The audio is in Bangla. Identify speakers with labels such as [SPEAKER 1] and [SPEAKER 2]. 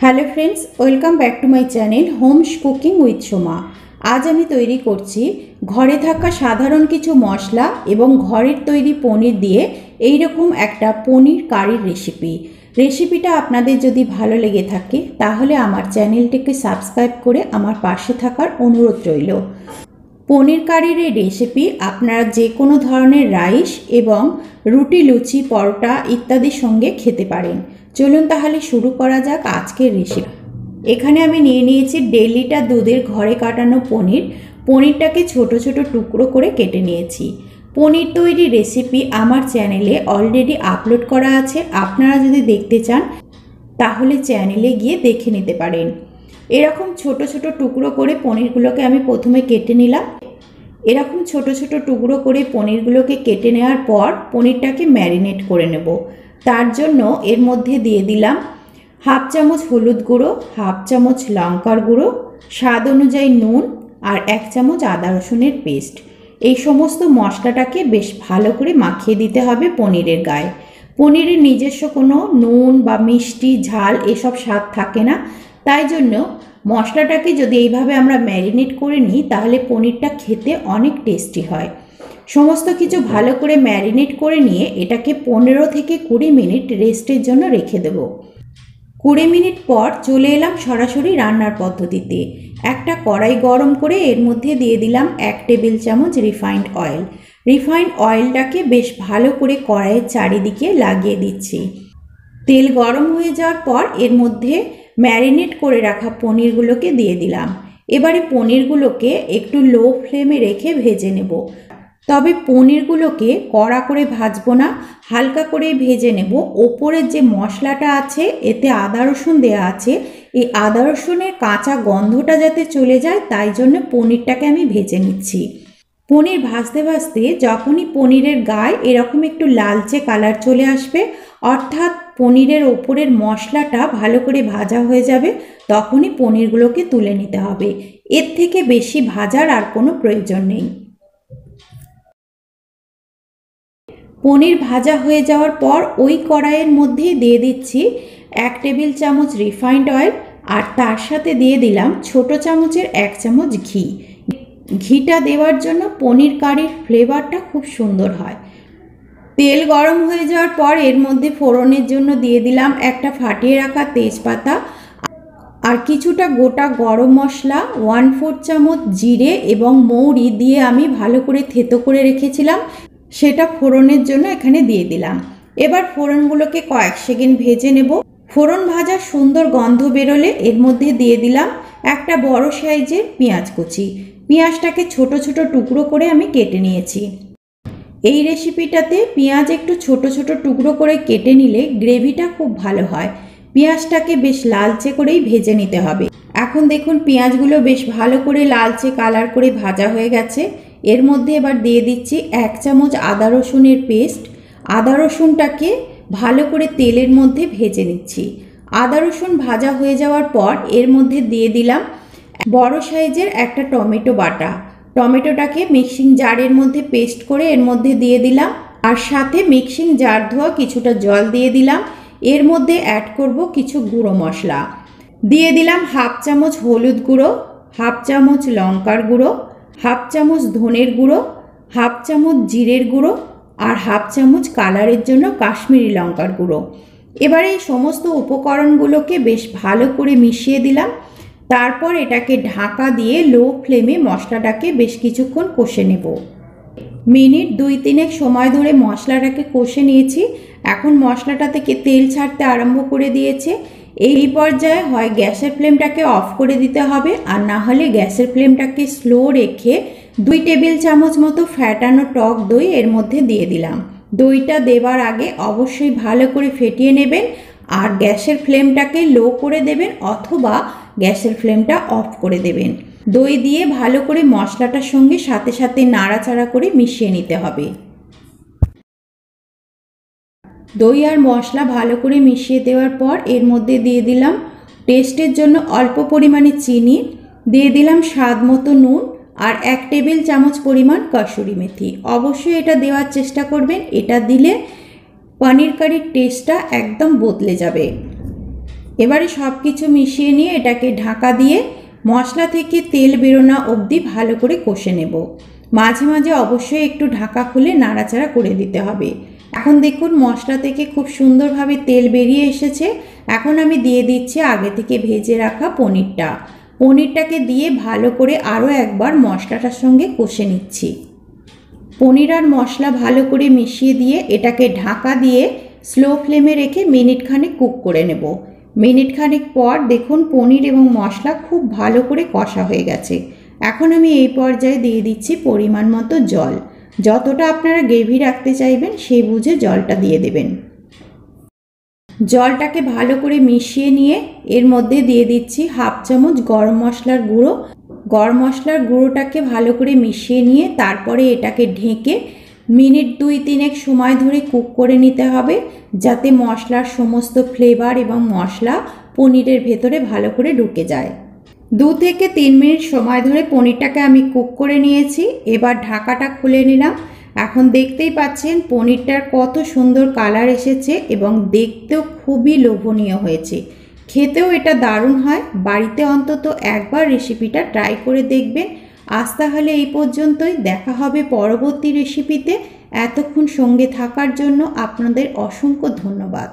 [SPEAKER 1] Hello friends, welcome back to my channel Holmes cooking with Soma. আজ আমি তৈরি করছি ঘরে থাকা সাধারণ কিছু মশলা এবং ঘরের তৈরি পনির দিয়ে এইরকম একটা পনির কারির রেসিপিটা আপনাদের যদি ভালো লেগে থাকে তাহলে আমার চ্যানেলটিকে সাবস্ক্রাইব করে আমার পাশে থাকার অনুরোধ রইল। পনির কারির এই রেসিপি আপনারা যে কোনো ধরনের রাইস এবং রুটি, লুচি, পরোটা ইত্যাদির সঙ্গে খেতে পারেন। চলুন তাহলে শুরু করা যাক আজকের রেসিপি। এখানে আমি নিয়ে নিয়েছি 1.5 লিটার দুধের ঘরে কাটানো পনিরটাকে ছোট ছোট টুকরো করে কেটে নিয়েছি। পনির তৈরি রেসিপি আমার চ্যানেলে অলরেডি আপলোড করা আছে, আপনারা যদি দেখতে চান তাহলে চ্যানেলে গিয়ে দেখে নিতে পারেন। এরকম ছোট ছোট টুকরো করে পনিরগুলোকে আমি প্রথমে কেটে নিলাম। এরকম ছোট ছোট টুকরো করে পনিরগুলোকে কেটে নেওয়ার পর পনিরটাকে ম্যারিনেট করে নেব। তার জন্য এর মধ্যে দিয়ে দিলাম 1/2 চামচ হলুদ গুঁড়ো, 1/2 চামচ লঙ্কার গুঁড়ো, স্বাদ অনুযায়ী নুন আর 1 চামচ আদা রসুনের পেস্ট। এই সমস্ত মশলাটাকে বেশ ভালো করে মাখিয়ে দিতে হবে পনিরের গায়ে। পনিরের নিজস্ব কোনো নুন বা মিষ্টি, ঝাল এসব স্বাদ থাকে না, তাই জন্য মশলাটাকে যদি এইভাবে আমরা ম্যারিনেট করে নিই তাহলে পনিরটা খেতে অনেক টেস্টি হয়। সমস্ত কিছু ভালো করে ম্যারিনেট করে নিয়ে এটাকে 15 থেকে 20 মিনিট রেস্টের জন্য রেখে দেব। 20 মিনিট পর চলে এলাম সরাসরি রান্নার পদ্ধতিতে। একটা কড়াই গরম করে এর মধ্যে দিয়ে দিলাম 1 টেবিল চামচ রিফাইন্ড অয়েল। রিফাইন্ড অয়েলটাকে বেশ ভালো করে কড়াইয়ের চারিদিকে লাগিয়ে দিচ্ছি। তেল গরম হয়ে যাওয়ার পর এর মধ্যে ম্যারিনেট করে রাখা পনিরগুলোকে দিয়ে দিলাম। এবারে পনিরগুলোকে একটু লো ফ্লেমে রেখে ভেজে নেব। তবে পনিরগুলোকে কড়া করে ভাজবো না, হালকা করে ভেজে নেব। ওপরের যে মশলাটা আছে এতে আদা রসুন দেওয়া আছে, এই আদা রসুনের কাঁচা গন্ধটা যাতে চলে যায় তাই জন্য পনিরটাকে আমি ভেজে নিচ্ছি। পনির ভাজতে ভাজতে যখনই পনিরের গায়ে এরকম একটু লালচে কালার চলে আসবে, অর্থাৎ পনিরের ওপরের মশলাটা ভালো করে ভাজা হয়ে যাবে, তখনই পনিরগুলোকে তুলে নিতে হবে। এর থেকে বেশি ভাজার আর কোনো প্রয়োজন নেই। পনির ভাজা হয়ে যাওয়ার পর ওই কড়াইয়ের মধ্যেই দিয়ে দিচ্ছি 1 টেবিল চামচ রিফাইন্ড অয়েল আর তার সাথে দিয়ে দিলাম ছোট চামচের 1 চামচ ঘি। ঘিটা দেওয়ার জন্য পনির কারির ফ্লেভারটা খুব সুন্দর হয়। তেল গরম হয়ে যাওয়ার পর এর মধ্যে ফোড়নের জন্য দিয়ে দিলাম একটা ফাটিয়ে রাখা তেজপাতা আর কিছুটা গোটা গরম মশলা, 1/4 চামচ জিরে এবং মৌরি দিয়ে আমি ভালো করে থেতো করে রেখেছিলাম, সেটা ফোড়নের জন্য এখানে দিয়ে দিলাম। এবার ফোড়নগুলোকে কয়েক সেকেন্ড ভেজে নেব। ফোড়ন ভাজার সুন্দর গন্ধ বেরোলে এর মধ্যে দিয়ে দিলাম একটা বড় সাইজের পেঁয়াজ কুচি। পেঁয়াজটাকে ছোট ছোট টুকরো করে আমি কেটে নিয়েছি। এই রেসিপিটাতে পেঁয়াজ একটু ছোট ছোট টুকরো করে কেটে নিলে গ্রেভিটা খুব ভালো হয়। পেঁয়াজটাকে বেশ লালচে করেই ভেজে নিতে হবে। এখন দেখুন পেঁয়াজগুলো বেশ ভালো করে লালচে কালার করে ভাজা হয়ে গেছে। এর মধ্যে এবার দিয়ে দিচ্ছি 1 চামচ আদা রসুনের পেস্ট। আদা রসুনটাকে ভালো করে তেলের মধ্যে ভেজে নিচ্ছি। আদা রসুন ভাজা হয়ে যাওয়ার পর এর মধ্যে দিয়ে দিলাম বড় সাইজের একটা টমেটো বাটা। টমেটোটাকে মিক্সিং জারের মধ্যে পেস্ট করে এর মধ্যে দিয়ে দিলাম আর সাথে মিক্সিং জার ধোয়া কিছুটা জল দিয়ে দিলাম। এর মধ্যে অ্যাড করব কিছু গুঁড়ো মশলা। দিয়ে দিলাম 1/2 চামচ হলুদ গুঁড়ো, 1/2 চামচ লঙ্কার গুঁড়ো, 1/2 চামচ ধনের গুঁড়ো, 1/2 চামচ জিরের গুঁড়ো আর 1/2 চামচ কালারের জন্য কাশ্মীরি লঙ্কার গুঁড়ো। এবার এই সমস্ত উপকরণগুলোকে বেশ ভালো করে মিশিয়ে দিলাম। তারপর এটাকে ঢাকা দিয়ে লো ফ্লেমে মশলাটাকে বেশ কিছুক্ষণ কষে নেব। মিনিট 2-3 সময় ধরে মশলাটাকে কষে নিয়েছি। এখন মশলাটা থেকে তেল ছাড়তে আরম্ভ করে দিয়েছে। এই পর্যায়ে হয় গ্যাসের ফ্লেমটাকে অফ করে দিতে হবে আর না হলে গ্যাসের ফ্লেমটাকে স্লো রেখে 2 টেবিল চামচ মতো ফ্যাটানো টক দই এর মধ্যে দিয়ে দিলাম। দইটা দেওয়ার আগে অবশ্যই ভালো করে ফেটিয়ে নেবেন আর গ্যাসের ফ্লেমটাকে লো করে দেবেন অথবা গ্যাসের ফ্লেমটা অফ করে দেবেন। দই দিয়ে ভালো করে মশলাটার সঙ্গে সাথে সাথে নাড়াচাড়া করে মিশিয়ে নিতে হবে। দই আর মশলা ভালো করে মিশিয়ে দেওয়ার পর এর মধ্যে দিয়ে দিলাম টেস্টের জন্য অল্প পরিমাণে চিনি, দিয়ে দিলাম স্বাদ মতো নুন আর 1 টেবিল চামচ পরিমাণ কসুরি মেথি। অবশ্যই এটা দেওয়ার চেষ্টা করবেন, এটা দিলে পনির কারির টেস্টটা একদম বদলে যাবে। এবারে সব কিছু মিশিয়ে নিয়ে এটাকে ঢাকা দিয়ে মশলা থেকে তেল বেরোনো অবধি ভালো করে কষে নেব। মাঝে মাঝে অবশ্যই একটু ঢাকা খুলে নাড়াচাড়া করে দিতে হবে। এখন দেখুন মশলা থেকে খুব সুন্দরভাবে তেল বেরিয়ে এসেছে। এখন আমি দিয়ে দিচ্ছি আগে থেকে ভেজে রাখা পনিরটাকে দিয়ে ভালো করে আরও একবার মশলাটার সঙ্গে কষে নিচ্ছি। পনির আর মশলা ভালো করে মিশিয়ে দিয়ে এটাকে ঢাকা দিয়ে স্লো ফ্লেমে রেখে মিনিট খানেক কুক করে নেব। মিনিট খানেক পর দেখুন পনির এবং মশলা খুব ভালো করে কষা হয়ে গেছে। এখন আমি এই পর্যায়ে দিয়ে দিচ্ছি পরিমাণ মতো জল। যতটা আপনারা গ্রেভি রাখতে চাইবেন সেই বুঝে জলটা দিয়ে দেবেন। জলটাকে ভালো করে মিশিয়ে নিয়ে এর মধ্যে দিয়ে দিচ্ছি হাফ চামচ গরম মশলার গুঁড়ো। গরম মশলার গুঁড়োটাকে ভালো করে মিশিয়ে নিয়ে তারপরে এটাকে ঢেকে মিনিট 2-3 সময় ধরে কুক করে নিতে হবে, যাতে মশলার সমস্ত ফ্লেভার এবং মশলা পনিরের ভেতরে ভালো করে ঢুকে যায়। 2 থেকে 3 মিনিট সময় ধরে পনিরটাকে আমি কুক করে নিয়েছি। এবার ঢাকাটা খুলে নিলাম। এখন দেখতেই পাচ্ছেন পনিরটার কত সুন্দর কালার এসেছে এবং দেখতেও খুবই লোভনীয় হয়েছে। খেতেও এটা দারুণ হয়। বাড়িতে অন্তত একবার রেসিপিটা ট্রাই করে দেখবেন। আজ তাহলে এই পর্যন্তই, দেখা হবে পরবর্তী রেসিপিতে। এতক্ষণ সঙ্গে থাকার জন্য আপনাদের অসংখ্য ধন্যবাদ।